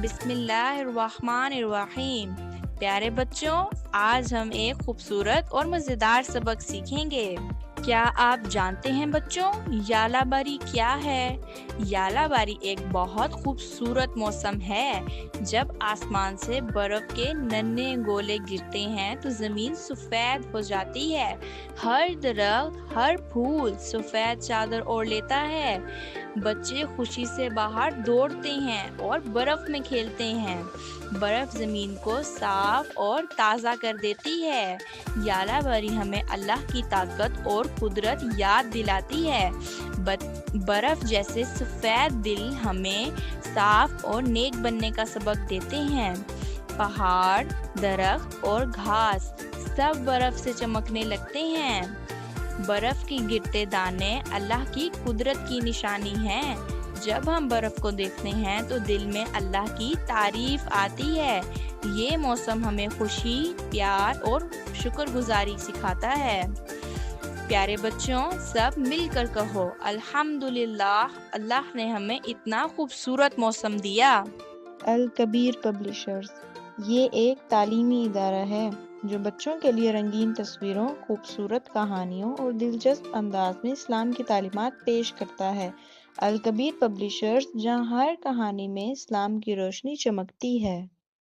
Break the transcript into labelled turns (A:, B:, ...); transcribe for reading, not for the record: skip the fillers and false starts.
A: بسم اللہ الرحمن الرحیم۔ پیارے بچوں، آج ہم ایک خوبصورت اور مزیدار سبق سیکھیں گے۔ کیا آپ جانتے ہیں بچوں، یالا باری کیا ہے؟ یالا باری ایک بہت خوبصورت موسم ہے۔ جب آسمان سے برف کے ننھے گولے گرتے ہیں تو زمین سفید ہو جاتی ہے۔ ہر درخت، ہر پھول سفید چادر اوڑھ لیتا ہے۔ بچے خوشی سے باہر دوڑتے ہیں اور برف میں کھیلتے ہیں۔ برف زمین کو صاف اور تازہ کر دیتی ہے۔ یالا باری ہمیں اللہ کی طاقت اور قدرت یاد دلاتی ہے۔ برف جیسے سفید دل ہمیں صاف اور نیک بننے کا سبق دیتے ہیں۔ پہاڑ، درخت اور گھاس سب برف سے چمکنے لگتے ہیں۔ برف کے گرتے دانے اللہ کی قدرت کی نشانی ہیں۔ جب ہم برف کو دیکھتے ہیں تو دل میں اللہ کی تعریف آتی ہے۔ یہ موسم ہمیں خوشی، پیار اور شکر گزاری سکھاتا ہے۔ پیارے بچوں، سب مل کر کہو الحمدللہ، اللہ نے ہمیں اتنا خوبصورت موسم دیا۔
B: الکبیر پبلشرز یہ ایک تعلیمی ادارہ ہے جو بچوں کے لیے رنگین تصویروں، خوبصورت کہانیوں اور دلچسپ انداز میں اسلام کی تعلیمات پیش کرتا ہے۔ الکبیر پبلشرز، جہاں ہر کہانی میں اسلام کی روشنی چمکتی ہے۔